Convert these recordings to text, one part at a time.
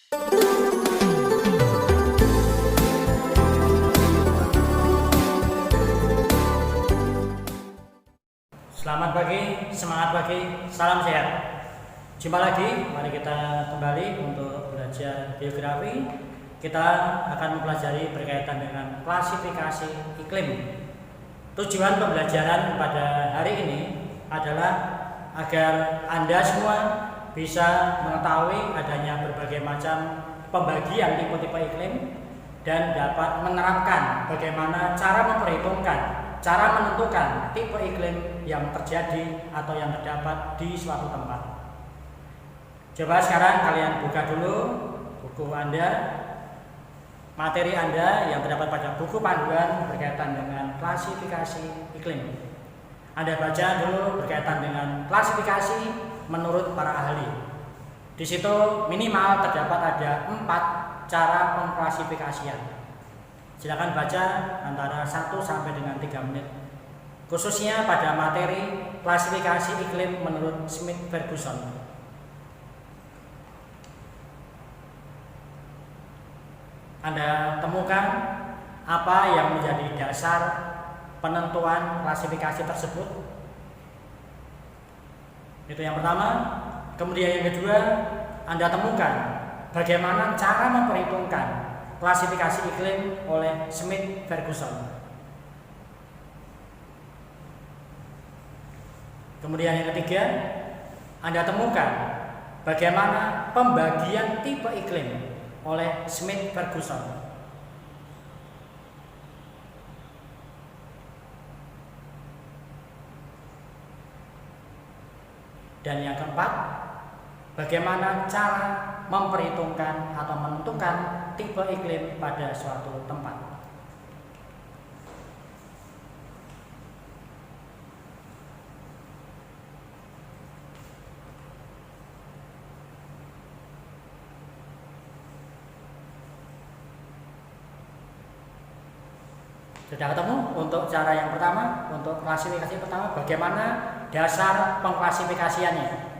Selamat pagi, semangat pagi, salam sehat. Jumpa lagi, mari kita kembali untuk belajar geografi. Kita akan mempelajari berkaitan dengan klasifikasi iklim. Tujuan pembelajaran pada hari ini adalah agar Anda semua bisa mengetahui adanya berbagai macam pembagian tipe-tipe iklim dan dapat menerapkan bagaimana cara memperhitungkan, cara menentukan tipe iklim yang terjadi atau yang terdapat di suatu tempat. Coba sekarang kalian buka dulu buku Anda, materi Anda yang terdapat pada buku panduan berkaitan dengan klasifikasi iklim. Anda baca dulu berkaitan dengan klasifikasi menurut para ahli. Di situ minimal terdapat ada 4 cara pengklasifikasian. Silakan baca antara 1 sampai dengan 3 menit. Khususnya pada materi klasifikasi iklim menurut Smith-Ferguson. Anda temukan apa yang menjadi dasar penentuan klasifikasi tersebut. Itu yang pertama. Kemudian yang kedua, Anda temukan bagaimana cara memperhitungkan klasifikasi iklim oleh Smith-Ferguson. Kemudian yang ketiga, Anda temukan bagaimana pembagian tipe iklim oleh Smith-Ferguson. Dan yang keempat, bagaimana cara memperhitungkan atau menentukan tipe iklim pada suatu tempat. Sudah ketemu untuk cara yang pertama, untuk klasifikasi pertama, bagaimana dasar pengklasifikasiannya.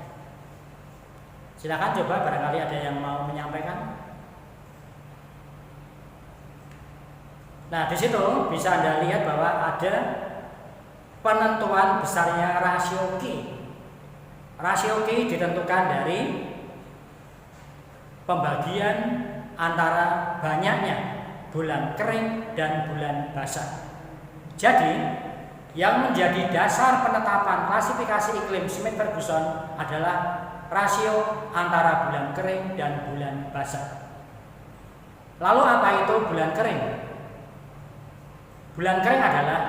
Silakan coba, barangkali ada yang mau menyampaikan. Nah, di situ bisa Anda lihat bahwa ada penentuan besarnya rasio Q. Rasio Q ditentukan dari pembagian antara banyaknya bulan kering dan bulan basah. Jadi, yang menjadi dasar penetapan klasifikasi iklim Smith-Ferguson adalah rasio antara bulan kering dan bulan basah. Lalu apa itu bulan kering? Bulan kering adalah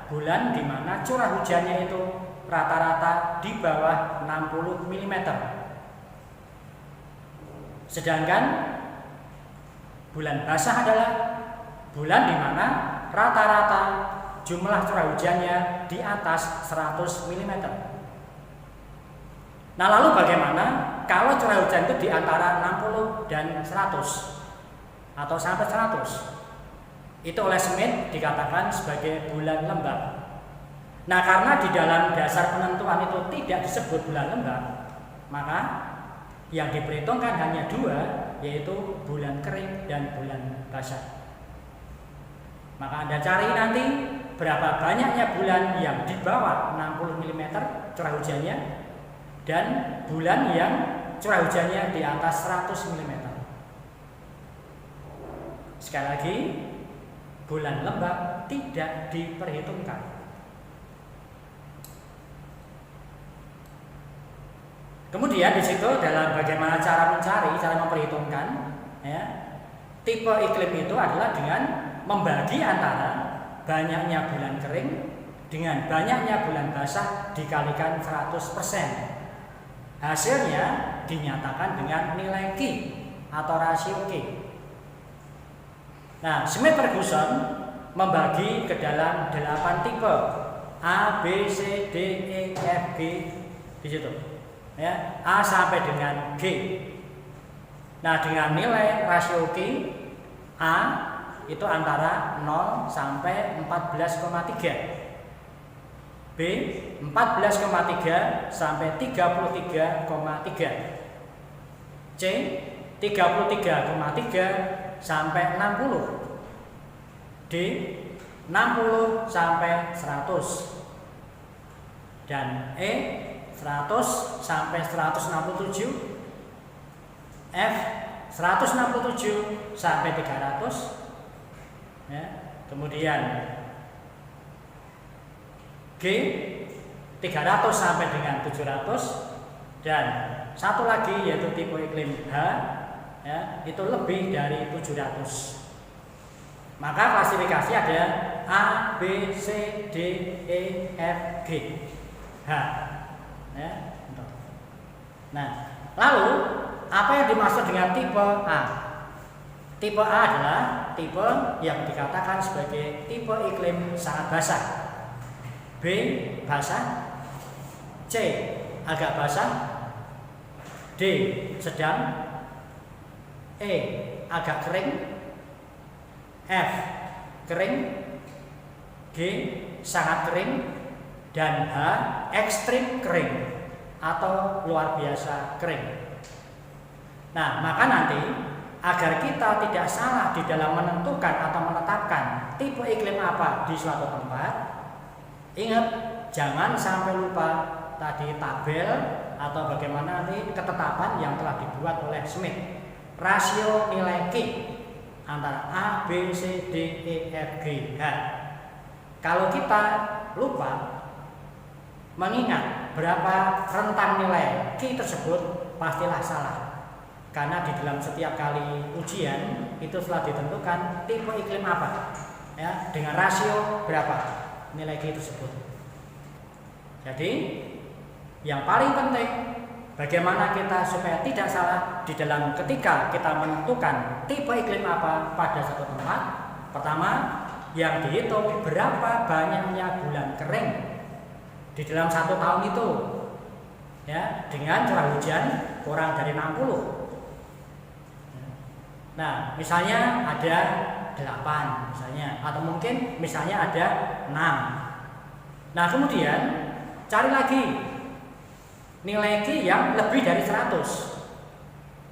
bulan di mana curah hujannya itu rata-rata di bawah 60 mm. Sedangkan bulan basah adalah bulan di mana rata-rata jumlah curah hujannya di atas 100 mm. Nah, lalu bagaimana kalau curah hujan itu di antara 60 dan 100 atau sampai 100? Itu oleh Smith dikatakan sebagai bulan lembab. Nah, karena di dalam dasar penentuan itu tidak disebut bulan lembab, maka yang diperhitungkan hanya 2, yaitu bulan kering dan bulan basah. Maka Anda cari nanti berapa banyaknya bulan yang di bawah 60 mm curah hujannya dan bulan yang curah hujannya di atas 100 mm. Sekali lagi, bulan lembab tidak diperhitungkan. Kemudian di situ dalam bagaimana cara mencari, cara memperhitungkan, ya, tipe iklim itu adalah dengan membagi antara banyaknya bulan kering dengan banyaknya bulan basah dikalikan 100%. Hasilnya dinyatakan dengan nilai Q atau rasio Q. Nah, Smith-Ferguson membagi ke dalam 8 tipe A, B, C, D, E, F, G di situ. Ya, A sampai dengan G. Nah, dengan nilai rasio Q, A itu antara 0 sampai 14,3. B 14,3 sampai 33,3. C 33,3 sampai 60. D 60 sampai 100. Dan E 100 sampai 167. F 167 sampai 300. Ya, kemudian G 300 sampai dengan 700, dan satu lagi yaitu tipe iklim H, ya, itu lebih dari 700. Maka klasifikasi ada A, B, C, D, E, F, G, H. Ya. Nah, lalu apa yang dimaksud dengan tipe A? Tipe A adalah tipe yang dikatakan sebagai tipe iklim sangat basah. B, basah. C, agak basah. D, sedang. E, agak kering. F, kering. G, sangat kering. Dan H, ekstrim kering atau luar biasa kering. Nah, maka nanti agar kita tidak salah di dalam menentukan atau menetapkan tipe iklim apa di suatu tempat, ingat jangan sampai lupa tadi tabel atau bagaimana nanti ketetapan yang telah dibuat oleh Smith. Rasio nilai Q antara A, B, C, D, E, F, G, H. Kalau kita lupa mengingat berapa rentang nilai Q tersebut, pastilah salah. Karena di dalam setiap kali ujian itu telah ditentukan tipe iklim apa, ya, dengan rasio berapa nilai Q tersebut. Jadi yang paling penting bagaimana kita supaya tidak salah di dalam ketika kita menentukan tipe iklim apa pada satu tempat. Pertama, yang dihitung berapa banyaknya bulan kering di dalam satu tahun itu, ya, dengan curah hujan kurang dari 60. Nah, misalnya ada 8 misalnya, atau mungkin misalnya ada 6. Nah, kemudian cari lagi nilai Q yang lebih dari 100.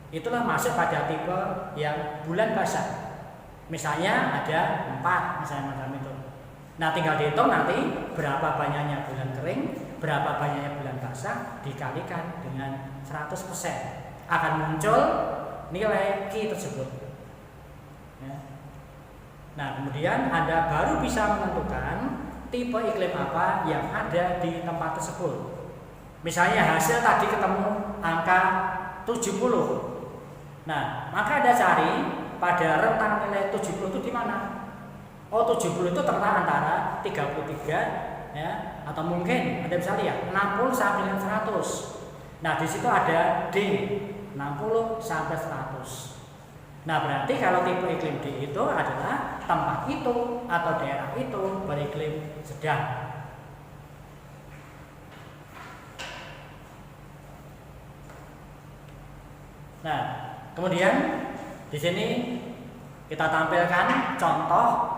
Itulah masuk pada tipe yang bulan basah. Misalnya ada 4 misalnya macam itu. Nah, tinggal dihitung nanti berapa banyaknya bulan kering, berapa banyaknya bulan basah dikalikan dengan 100%. Akan muncul nilai Q tersebut. Ya. Nah, kemudian Anda baru bisa menentukan tipe iklim apa yang ada di tempat tersebut. Misalnya hasil tadi ketemu angka 70. Nah, maka Anda cari pada rentang nilai 70 itu di mana? Oh, 70 itu terletak antara 33, ya, atau mungkin Anda bisa lihat 60 sampai dengan 100. Nah, di situ ada D 60 sampai 100. Nah, berarti kalau tipe iklim D itu adalah tempat itu atau daerah itu beriklim sedang. Nah, kemudian di sini kita tampilkan contoh.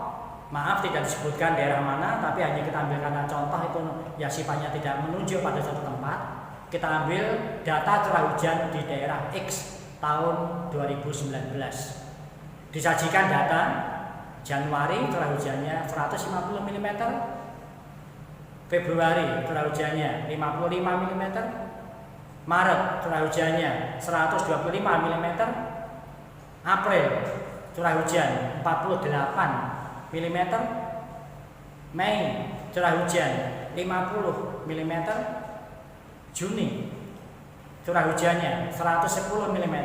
Maaf tidak disebutkan daerah mana, tapi hanya kita ambilkan contoh itu ya sifatnya tidak menunjuk pada suatu tempat. Kita ambil data curah hujan di daerah X tahun 2019. Disajikan data Januari curah hujannya 150 mm, Februari curah hujannya 55 mm, Maret curah hujannya 125 mm, April curah hujan 48 mm, Mei curah hujan 50 mm, Juni curah hujannya 110 mm,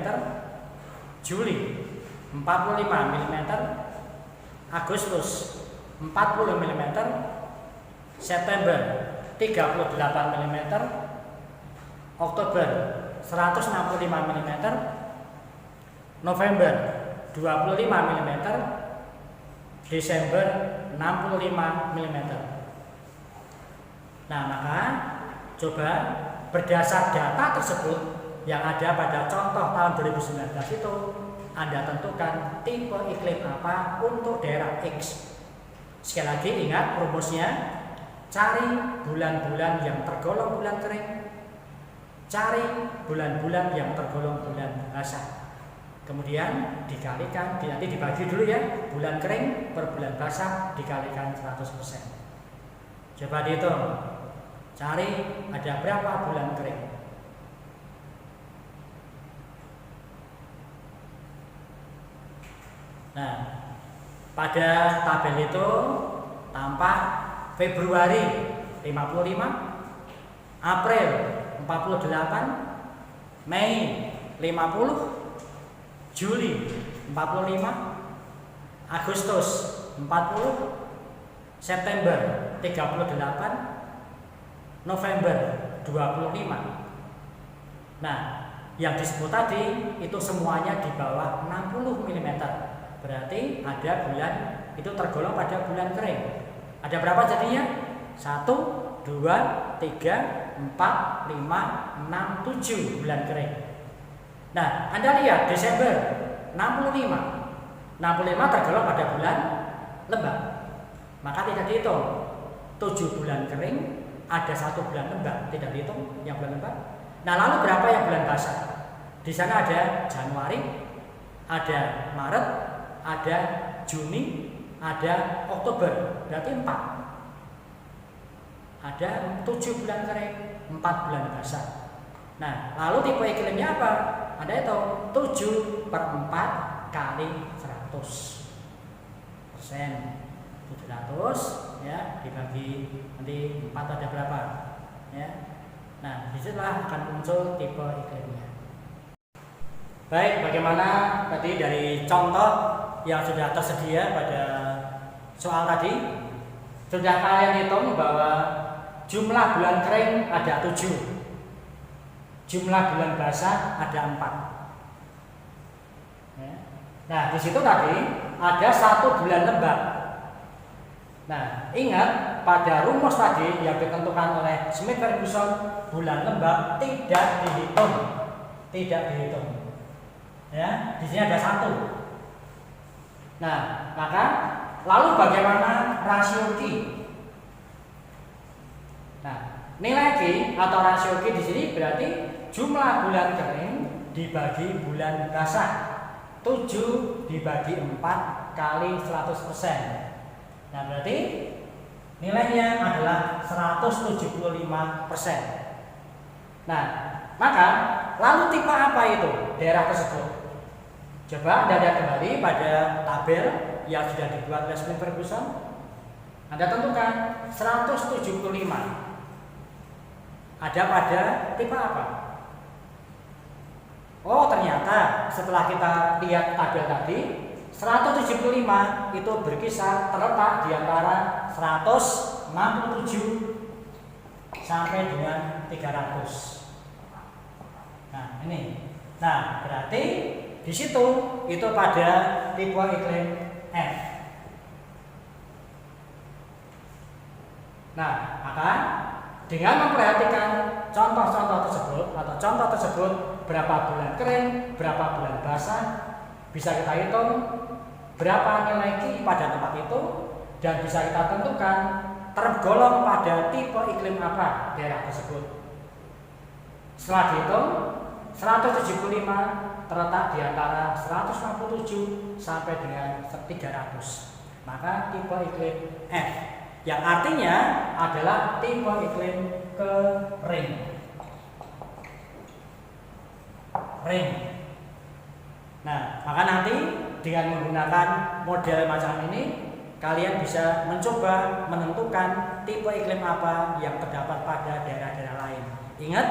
Juli 45 mm, Agustus 40 mm, September 38 mm, Oktober 165 mm, November 25 mm, Desember 65 mm. Nah, maka coba berdasar data tersebut yang ada pada contoh tahun 2019 itu, Anda tentukan tipe iklim apa untuk daerah X. Sekali lagi ingat rumusnya, cari bulan-bulan yang tergolong bulan kering, cari bulan-bulan yang tergolong bulan basah. Kemudian dikalikan, nanti dibagi dulu ya, bulan kering per bulan basah dikalikan 100%. Coba dihitung, cari ada berapa bulan kering. Nah, pada tabel itu tampak Februari 55, April 48, Mei 50, Juli 45, Agustus 40, September 38, November 25. Nah, yang disebut tadi itu semuanya di bawah 60 mm. Berarti ada bulan itu tergolong pada bulan kering. Ada berapa jadinya? 1, 2, 3, 4, 5, 6, 7 bulan kering. Nah, Anda lihat Desember 65. 65 tergolong pada bulan lembab. Maka tidak dihitung. 7 bulan kering, ada 1 bulan lembab, tidak dihitung yang bulan lembab. Nah, lalu berapa yang bulan basah? Di sana ada Januari, ada Maret, ada Juni, ada Oktober, berarti 4. Ada 7 bulan kering, 4 bulan basah. Nah, lalu tipe iklimnya apa? Ada itu 7/4 kali 100%. 700 ya dibagi nanti 4 ada berapa? Ya. Nah, disitulah akan muncul tipe iklimnya. Baik, bagaimana tadi dari contoh yang sudah tersedia pada soal tadi? Sudah kalian hitung bahwa jumlah bulan kering ada 7. Jumlah bulan basah ada 4. Ya. Nah, di situ tadi ada 1 bulan lembab. Nah, ingat pada rumus tadi yang ditentukan oleh Smith-Ferguson, bulan lembab tidak dihitung. Ya, di sini ada 1. Nah, maka lalu bagaimana rasio Q? Nah, nilai Q atau rasio Q di sini berarti jumlah bulan kering dibagi bulan basah. 7 dibagi 4 kali 100%. Nah, berarti nilainya adalah 175%. Nah, maka lalu tipe apa itu daerah tersebut? Coba Anda lihat kembali pada tabel yang sudah dibuat oleh Smith-Ferguson. Anda tentukan 175 ada pada tipe apa? Oh, ternyata setelah kita lihat tabel tadi, 175 itu berkisar terletak di antara 167 sampai dengan 300. Nah, ini. Nah, berarti di situ itu pada tipe iklim F. Nah, maka dengan memperhatikan contoh-contoh tersebut atau contoh tersebut berapa bulan kering, berapa bulan basah, bisa kita hitung berapa nilai Q pada tempat itu dan bisa kita tentukan tergolong pada tipe iklim apa daerah tersebut. Setelah dihitung, 175 terletak di antara 167 sampai dengan 300. Maka tipe iklim F yang artinya adalah tipe iklim kering. Nah, maka nanti dengan menggunakan model macam ini kalian bisa mencoba menentukan tipe iklim apa yang terdapat pada daerah-daerah lain. Ingat,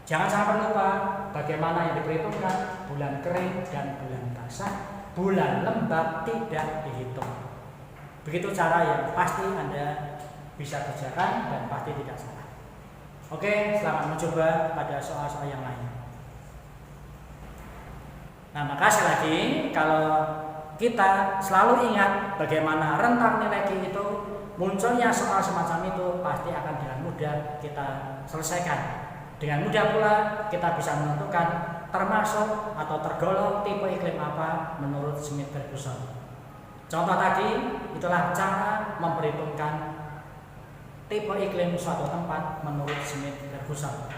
jangan sampai lupa bagaimana yang diperhitungkan bulan kering dan bulan basah, bulan lembab tidak dihitung. Begitu cara yang pasti Anda bisa kerjakan dan pasti tidak salah. Oke, selamat mencoba pada soal-soal yang lain. Nah, maka sekali lagi kalau kita selalu ingat bagaimana rentang nilai Q itu, munculnya soal semacam itu pasti akan dengan mudah kita selesaikan. Dengan mudah pula kita bisa menentukan termasuk atau tergolong tipe iklim apa menurut Smith-Ferguson. Contoh tadi itulah cara memperhitungkan tipe iklim suatu tempat menurut Smith-Ferguson.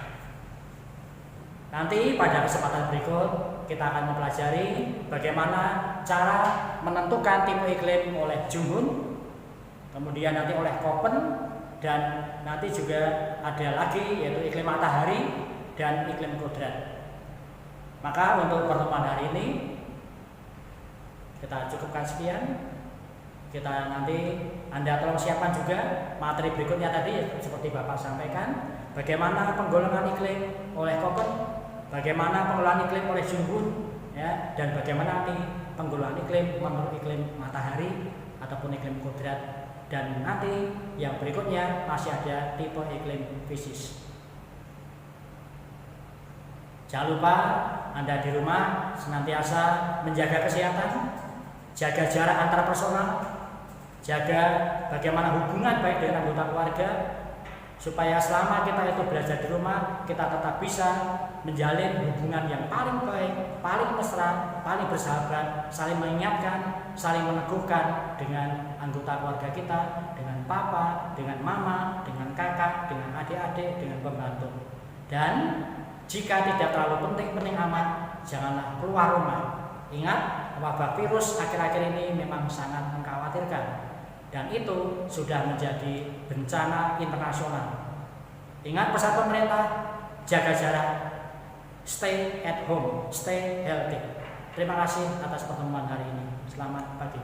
Nanti pada kesempatan berikut kita akan mempelajari bagaimana cara menentukan tipe iklim oleh Junghun, kemudian nanti oleh Köppen, dan nanti juga ada lagi yaitu iklim matahari dan iklim kodrat. Maka untuk pertemuan hari ini kita cukupkan sekian. Kita nanti Anda tolong siapkan juga materi berikutnya tadi seperti Bapak sampaikan, bagaimana penggolongan iklim oleh Köppen, bagaimana pengelolaan iklim oleh Junghun, ya, dan bagaimana nanti penggolongan iklim menurut iklim matahari ataupun iklim kodrat, dan nanti yang berikutnya masih ada tipe iklim fisis. Jangan lupa Anda di rumah senantiasa menjaga kesehatan, jaga jarak antar personal, jaga bagaimana hubungan baik dengan anggota keluarga, supaya selama kita itu belajar di rumah kita tetap bisa menjalin hubungan yang paling baik, paling mesra, paling bersahabat, saling mengingatkan, saling meneguhkan dengan anggota keluarga kita, dengan papa, dengan mama, dengan kakak, dengan adik-adik, dengan pembantu. Dan jika tidak terlalu penting amat, janganlah keluar rumah. Ingat, wabah virus akhir-akhir ini memang sangat mengkhawatirkan, dan itu sudah menjadi bencana internasional. Ingat pesan pemerintah, jaga jarak, stay at home, stay healthy. Terima kasih atas pertemuan hari ini. Selamat pagi.